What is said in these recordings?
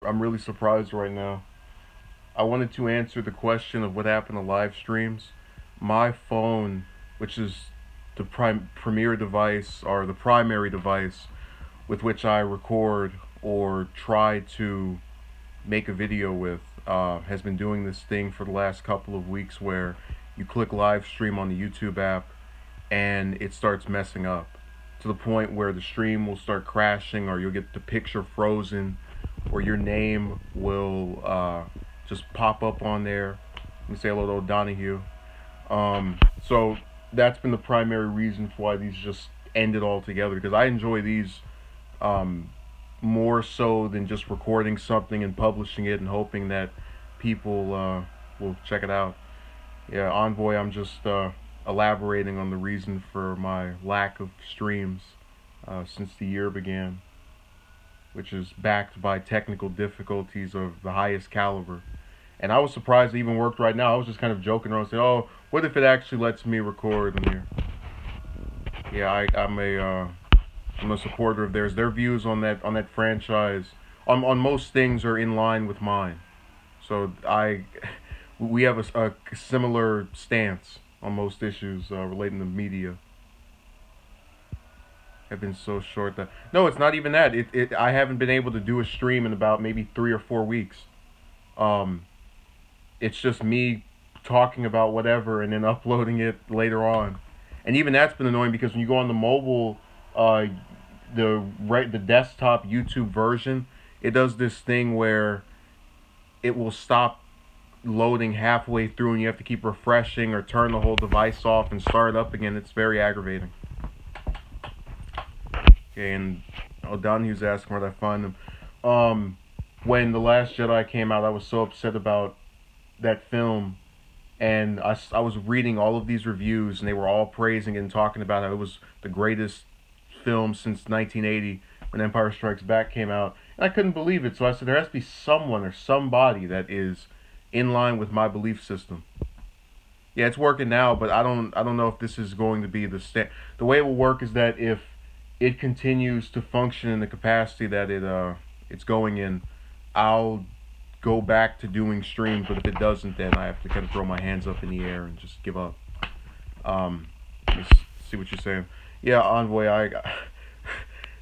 I'm really surprised right now. I wanted to answer the question of what happened to live streams. My phone, which is the premier device or the primary device with which I record or try to make a video with, has been doing this thing for the last couple of weeks where you click live stream on the YouTube app and it starts messing up to the point where the stream will start crashing or you'll get the picture frozen or your name will just pop up on there. Let me say hello to O'Donohue. So that's been the primary reason for why these just ended altogether, because I enjoy these um, more so than just recording something and publishing it and hoping that people will check it out. Yeah, Envoy, I'm just elaborating on the reason for my lack of streams since the year began, which is backed by technical difficulties of the highest caliber. And I was surprised it even worked right now. I was just kind of joking around saying, oh, what if it actually lets me record in here? Yeah, I'm a supporter of theirs. Their views on that franchise on most things are in line with mine. So we have a similar stance on most issues relating to media. Have been so short that no, it's not even that. I haven't been able to do a stream in about maybe 3 or 4 weeks. Um, it's just me talking about whatever and then uploading it later on, and even that's been annoying because when you go on the mobile, uh, the desktop YouTube version, it does this thing where it will stop loading halfway through and you have to keep refreshing or turn the whole device off and start up again. It's very aggravating. Okay, and O'Donoghue's asking where I find them. When The Last Jedi came out, I was so upset about that film, and I was reading all of these reviews, and they were all praising it and talking about how it was the greatest film since 1980 when Empire Strikes Back came out, and I couldn't believe it. So I said there has to be someone or somebody that is in line with my belief system. Yeah, it's working now, but I don't know if this is going to be the way it will work is that if it continues to function in the capacity that it's going in, I'll go back to doing streams. But if it doesn't, then I have to kind of throw my hands up in the air and just give up. Let me see what you're saying. Yeah, Envoy,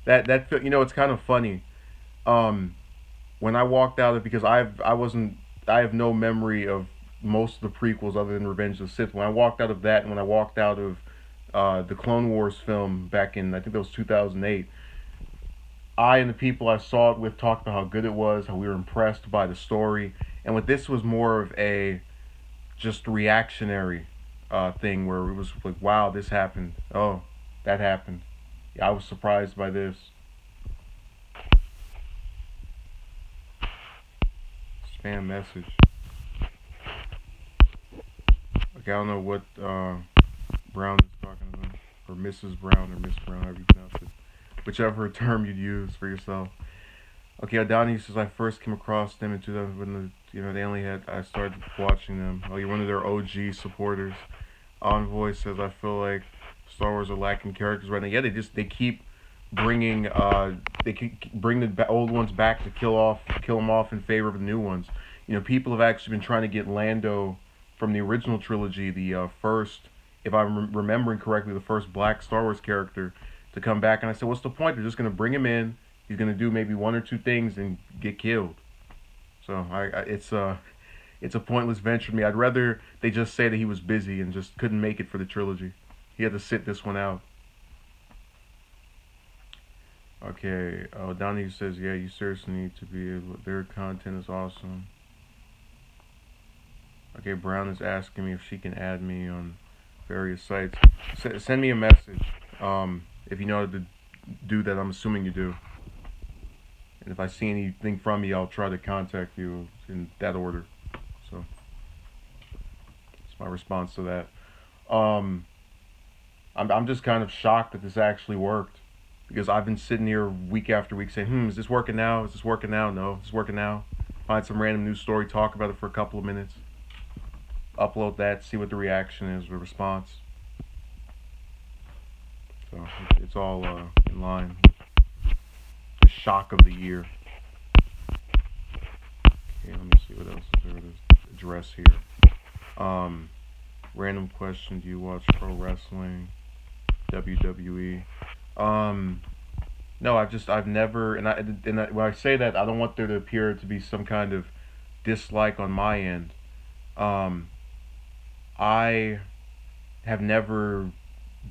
that it's kind of funny. When I walked out of because I have no memory of most of the prequels other than Revenge of the Sith. When I walked out of that, and when I walked out of the Clone Wars film back in, I think that was 2008, I and the people I saw it with talked about how good it was, how we were impressed by the story, and what this was more of a just reactionary thing where it was like, wow, this happened. Oh, that happened. Yeah, I was surprised by this. Spam message. Okay, I don't know what Brown is talking about, or Mrs. Brown, or Miss Brown, however you pronounce it, whichever term you'd use for yourself. Okay, Adani says I first came across them in 2000 when they only had I started watching them. Oh, you're one of their OG supporters. Envoy says I feel like Star Wars are lacking characters right now. Yeah, they keep bringing bring the old ones back to kill them off in favor of the new ones. People have actually been trying to get Lando from the original trilogy, the first, if I'm remembering correctly, the first black Star Wars character to come back. And I said, what's the point? They're just going to bring him in. He's going to do maybe one or two things and get killed. So it's a pointless venture to me. I'd rather they just say that he was busy and just couldn't make it for the trilogy. He had to sit this one out. Okay, Donnie says, yeah, you seriously need to be able, their content is awesome. Okay, Brown is asking me if she can add me on various sites. Send me a message if you know how to do that. I'm assuming you do. And if I see anything from you, I'll try to contact you in that order. So that's my response to that. I'm just kind of shocked that this actually worked, because I've been sitting here week after week saying, is this working now? Is this working now? No, is this working now? Find some random news story, talk about it for a couple of minutes, upload that, see what the reaction is, the response. So it's all in line. The shock of the year. address here. Random question: do you watch pro wrestling, WWE? No, I've never, when I say that, I don't want there to appear to be some kind of dislike on my end. Um, I have never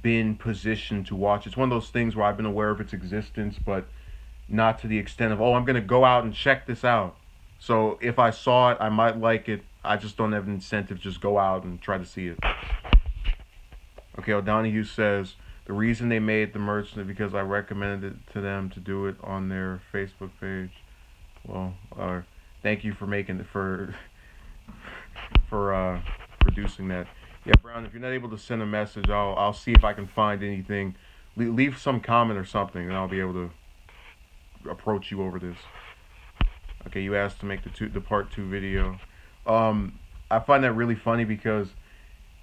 been positioned to watch. It's one of those things where I've been aware of its existence, but not to the extent of, oh, I'm gonna go out and check this out. So if I saw it, I might like it. I just don't have an incentive to just go out and try to see it. Okay, O'Donohue says, the reason they made the merch is because I recommended it to them to do it on their Facebook page. Well, thank you for making it, for producing that. Yeah, Brown, if you're not able to send a message, I'll see if I can find anything. Leave some comment or something, and I'll be able to approach you over this. Okay, you asked to make the part 2 video. I find that really funny because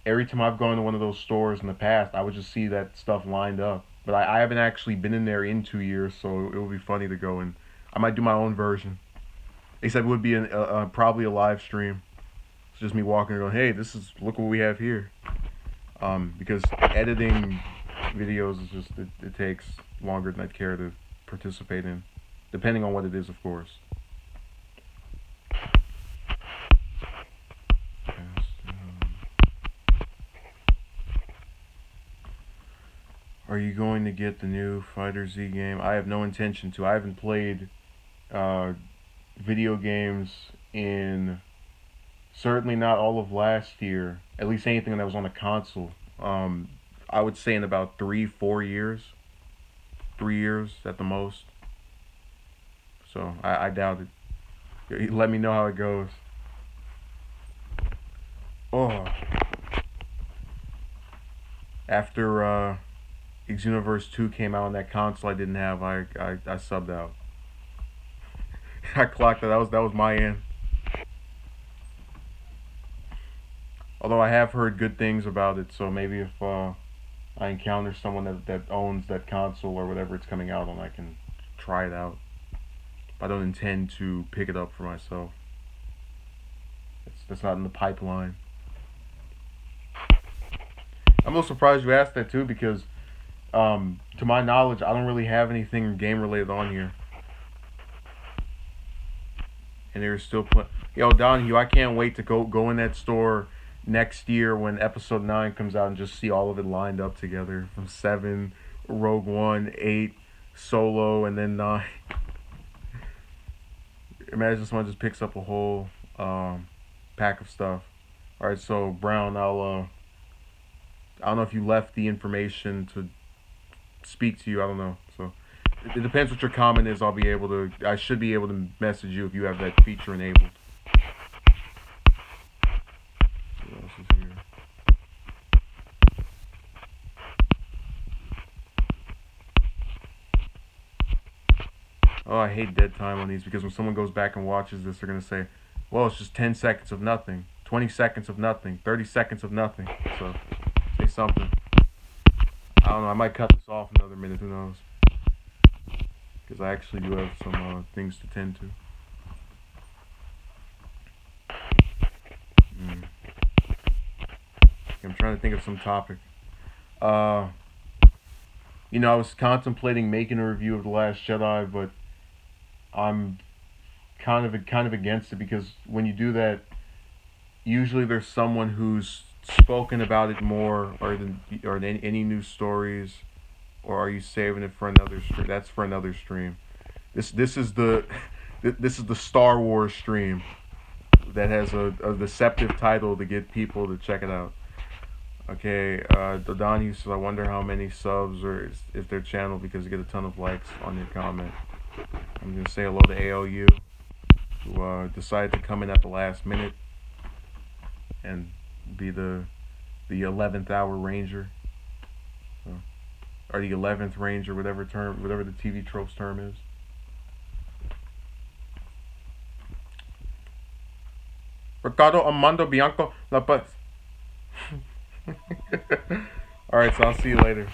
every time I've gone to one of those stores in the past, I would just see that stuff lined up. But I haven't actually been in there in 2 years, so it would be funny to go, and I might do my own version. Except it would be probably a live stream. It's just me walking and going, hey, look what we have here. Because editing videos is just, it takes longer than I'd care to participate in. Depending on what it is, of course. Are you going to get the new Fighter Z game? I have no intention to. I haven't played video games in certainly not all of last year. At least anything that was on a console. I would say in about 3-4 years. 3 years at the most. So I doubt it. Let me know how it goes. Oh. After Xenoverse 2 came out on that console I didn't have, I subbed out. I clocked that. That was my end. Although I have heard good things about it, so maybe if I encounter someone that owns that console or whatever it's coming out on, I can try it out. I don't intend to pick it up for myself. That's not in the pipeline. I'm a little surprised you asked that too, because to my knowledge, I don't really have anything game related on here. And there's still Yo, Donahue, I can't wait to go in that store next year when episode 9 comes out and just see all of it lined up together, from 7, Rogue One, 8, Solo, and then 9. Imagine someone just picks up a whole pack of stuff. Alright, so Brown, I don't know if you left the information to speak to you. I don't know. So it depends what your comment is. I should be able to message you if you have that feature enabled. What else is here? Oh, I hate dead time on these, because when someone goes back and watches this, they're going to say, well, it's just 10 seconds of nothing, 20 seconds of nothing, 30 seconds of nothing. So say something. I don't know, I might cut this off another minute, who knows. Because I actually do have some things to tend to. I'm trying to think of some topic. You know, I was contemplating making a review of The Last Jedi, but I'm kind of against it, because when you do that, usually there's someone who's spoken about it more, or any new stories, or are you saving it for another stream? That's for another stream. This is the Star Wars stream that has a deceptive title to get people to check it out. Okay, Donahue says, I wonder how many subs or if their channel, because you get a ton of likes on your comment. I'm going to say hello to ALU, who decided to come in at the last minute and be the 11th hour ranger. So, or the 11th ranger, whatever the TV tropes term is. Ricardo Armando Bianco La Paz. Alright, so I'll see you later.